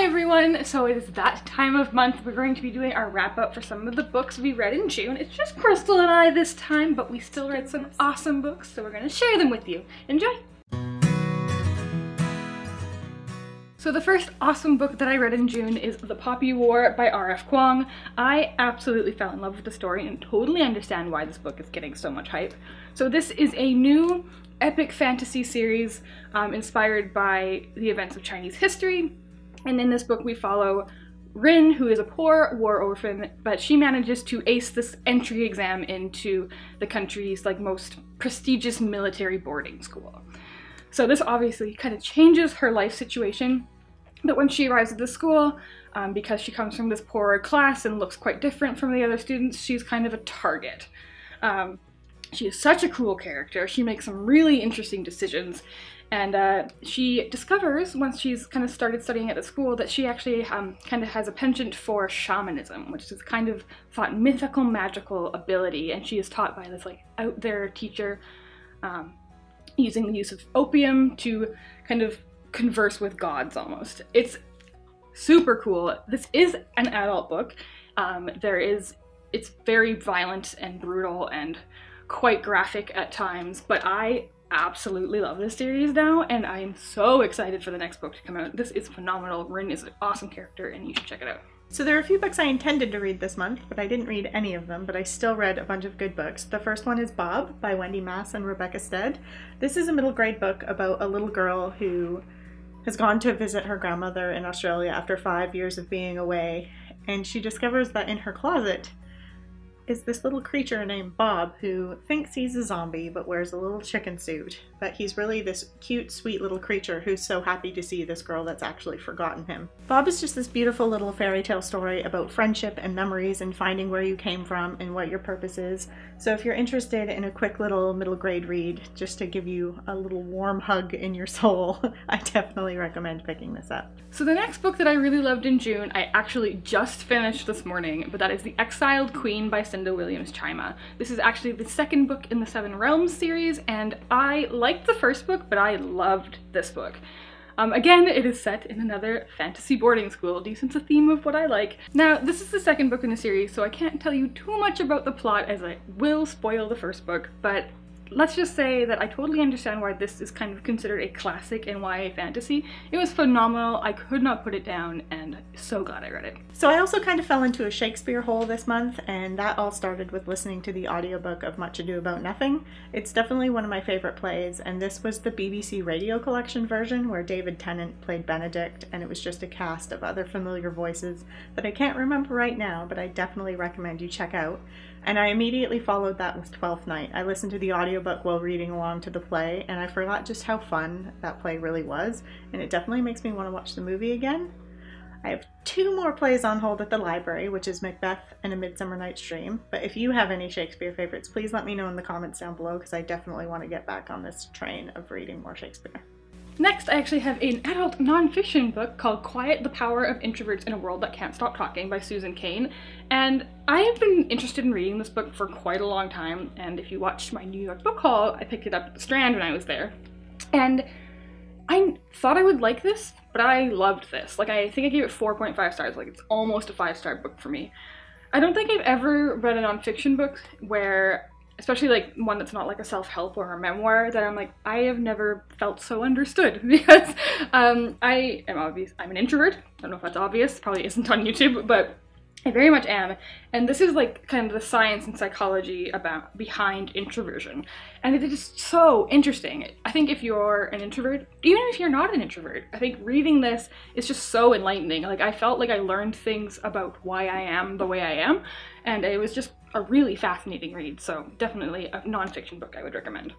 Hi everyone! So it is that time of month. We're going to be doing our wrap up for some of the books we read in June. It's just Crystal and I this time, but we still read some awesome books, so we're going to share them with you. Enjoy! So the first awesome book that I read in June is The Poppy War by R.F. Kuang. I absolutely fell in love with the story and totally understand why this book is getting so much hype. So this is a new epic fantasy series inspired by the events of Chinese history. And in this book we follow Rin, who is a poor war orphan, but she manages to ace this entry exam into the country's most prestigious military boarding school. So this obviously kind of changes her life situation, but when she arrives at the school, because she comes from this poorer class and looks quite different from the other students, she's kind of a target. She is such a cool character. She makes some really interesting decisions. And she discovers, once she's kind of started studying at the school, that she actually kind of has a penchant for shamanism, which is kind of thought mythical, magical ability. And she is taught by this out there teacher using the use of opium to kind of converse with gods almost. It's super cool. This is an adult book. It's very violent and brutal and quite graphic at times, but I absolutely love this series now, and I am so excited for the next book to come out. This is phenomenal. Rin is an awesome character, and you should check it out. So there are a few books I intended to read this month, but I didn't read any of them, but I still read a bunch of good books. The first one is Bob by Wendy Mass and Rebecca Stead. This is a middle grade book about a little girl who has gone to visit her grandmother in Australia after 5 years of being away, and she discovers that in her closet is this little creature named Bob who thinks he's a zombie but wears a little chicken suit. But he's really this cute, sweet little creature who's so happy to see this girl that's actually forgotten him. Bob is just this beautiful little fairy tale story about friendship and memories and finding where you came from and what your purpose is. So if you're interested in a quick little middle grade read just to give you a little warm hug in your soul, I definitely recommend picking this up. So the next book that I really loved in June, I actually just finished this morning, but that is The Exiled Queen by Cinda Chima. This is actually the second book in the Seven Realms series, and I liked the first book, but I loved this book. Again, it is set in another fantasy boarding school, decent to theme of what I like. Now, this is the second book in the series, so I can't tell you too much about the plot as I will spoil the first book, but let's just say that I totally understand why this is kind of considered a classic in YA fantasy. It was phenomenal, I could not put it down, and so glad I read it. So I also kind of fell into a Shakespeare hole this month, and that all started with listening to the audiobook of Much Ado About Nothing. It's definitely one of my favorite plays, and this was the BBC Radio Collection version where David Tennant played Benedict, and it was just a cast of other familiar voices that I can't remember right now, but I definitely recommend you check out. And I immediately followed that with Twelfth Night. I listened to the audiobook while reading along to the play, and I forgot just how fun that play really was, and it definitely makes me want to watch the movie again. I have 2 more plays on hold at the library, which is Macbeth and A Midsummer Night's Dream, but if you have any Shakespeare favorites, please let me know in the comments down below, because I definitely want to get back on this train of reading more Shakespeare. Next, I actually have an adult non-fiction book called Quiet: The Power of Introverts in a World That Can't Stop Talking by Susan Cain, and I have been interested in reading this book for quite a long time, and if you watched my New York book haul, I picked it up at the Strand when I was there, and I thought I would like this, but I loved this. I think I gave it 4.5 stars, it's almost a 5-star book for me. I don't think I've ever read a non-fiction book where, especially one that's not a self-help or a memoir, that I'm I have never felt so understood, because I'm an introvert. I don't know if that's obvious, probably isn't on YouTube, but I very much am, and this is kind of the science and psychology behind introversion, and it is so interesting. I think if you're an introvert, even if you're not an introvert, I think reading this is just so enlightening. I felt like I learned things about why I am the way I am, and it was just a really fascinating read, so definitely a non-fiction book I would recommend.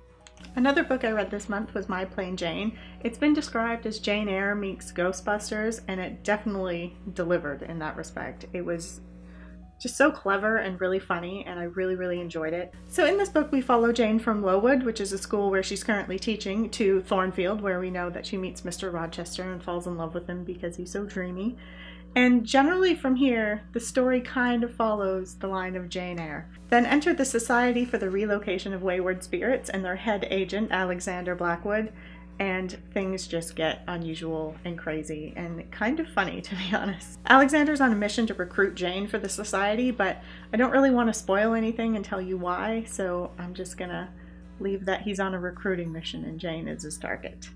Another book I read this month was My Plain Jane. It's been described as Jane Eyre meets Ghostbusters, and it definitely delivered in that respect. It was just so clever and really funny, and I really enjoyed it. So in this book we follow Jane from Lowood, which is a school where she's currently teaching, to Thornfield, where we know that she meets Mr. Rochester and falls in love with him because he's so dreamy. And generally from here, the story kind of follows the line of Jane Eyre. Then enter the Society for the Relocation of Wayward Spirits and their head agent, Alexander Blackwood, and things just get unusual and crazy and kind of funny, to be honest. Alexander's on a mission to recruit Jane for the society, but I don't really want to spoil anything and tell you why, so I'm just gonna leave that he's on a recruiting mission and Jane is his target.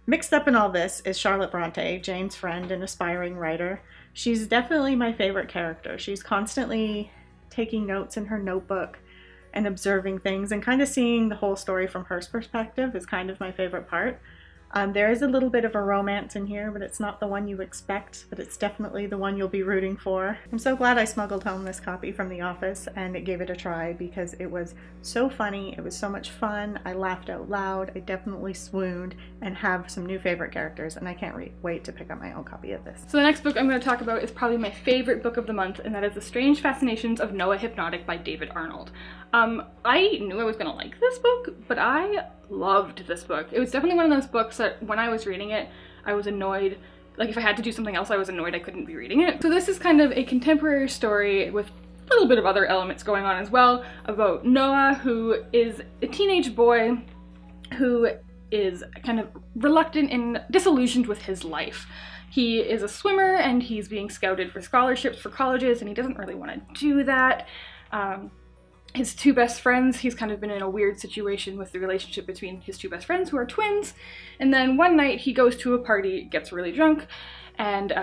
Mixed up in all this is Charlotte Bronte, Jane's friend and aspiring writer. She's definitely my favorite character. She's constantly taking notes in her notebook and observing things, and kind of seeing the whole story from her perspective is kind of my favorite part. There is a little bit of a romance in here, but it's not the one you expect, but it's definitely the one you'll be rooting for. I'm so glad I smuggled home this copy from the office and gave it a try because it was so funny, it was so much fun, I laughed out loud, I definitely swooned, and have some new favorite characters, and I can't wait to pick up my own copy of this. So the next book I'm going to talk about is probably my favorite book of the month, and that is The Strange Fascinations of Noah Hypnotik by David Arnold. I knew I was going to like this book, but I loved this book. It was definitely one of those books that when I was reading it, I was annoyed. Like if I had to do something else, I was annoyed I couldn't be reading it. So this is kind of a contemporary story with a little bit of other elements going on as well, about Noah, who is a teenage boy who is kind of reluctant and disillusioned with his life. He is a swimmer and he's being scouted for scholarships for colleges, and he doesn't really want to do that. His two best friends, he's kind of been in a weird situation with the relationship between his two best friends who are twins, and then one night he goes to a party, gets really drunk, and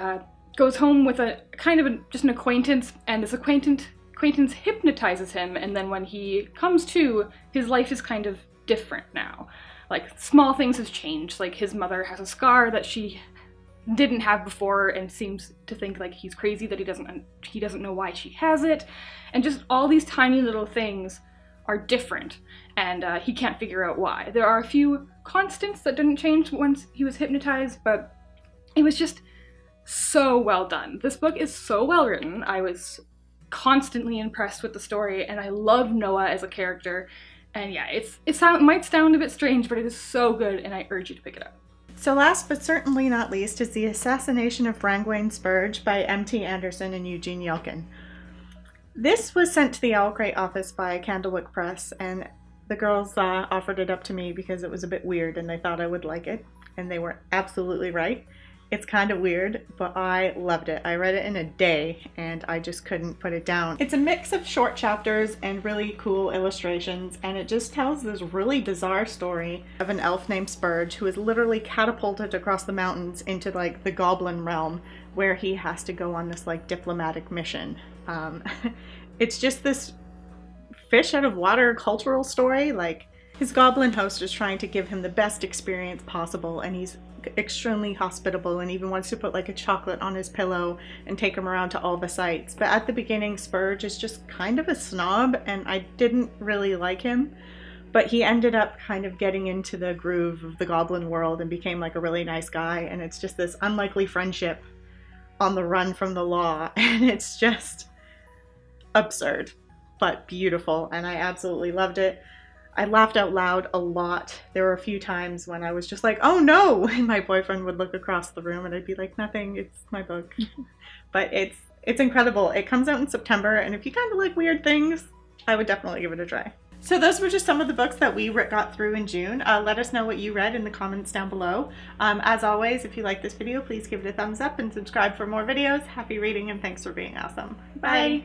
goes home with a kind of just an acquaintance, and this acquaintance hypnotizes him, and then when he comes to, his life is kind of different now. Like small things have changed, like his mother has a scar that she didn't have before and seems to think like he's crazy that he doesn't know why she has it, and just all these tiny little things are different, and he can't figure out why. There are a few constants that didn't change once he was hypnotized, but it was just so well done. This book is so well written. I was constantly impressed with the story, and I love Noah as a character, and yeah, it might sound a bit strange, but it is so good, and I urge you to pick it up. So last but certainly not least is The Assassination of Brangwain Spurge by M.T. Anderson and Eugene Yelchin. This was sent to the OwlCrate office by Candlewick Press, and the girls offered it up to me because it was a bit weird and they thought I would like it, and they were absolutely right. It's kind of weird, but I loved it. I read it in a day and I just couldn't put it down. It's a mix of short chapters and really cool illustrations, and it just tells this really bizarre story of an elf named Spurge who is literally catapulted across the mountains into like the goblin realm, where he has to go on this like diplomatic mission. It's just this fish out of water cultural story. Like his goblin host is trying to give him the best experience possible, and he's extremely hospitable and even wants to put like a chocolate on his pillow and take him around to all the sites. But at the beginning, Spurge is just kind of a snob, and I didn't really like him, but he ended up kind of getting into the groove of the goblin world and became like a really nice guy, and it's just this unlikely friendship on the run from the law, and it's just absurd but beautiful, and I absolutely loved it. I laughed out loud a lot. There were a few times when I was just like, oh no, and my boyfriend would look across the room and I'd be like, nothing, it's my book. But it's incredible. It comes out in September, and if you kind of like weird things, I would definitely give it a try. So those were just some of the books that we got through in June. Let us know what you read in the comments down below. As always, if you like this video, please give it a thumbs up and subscribe for more videos. Happy reading, and thanks for being awesome. Bye!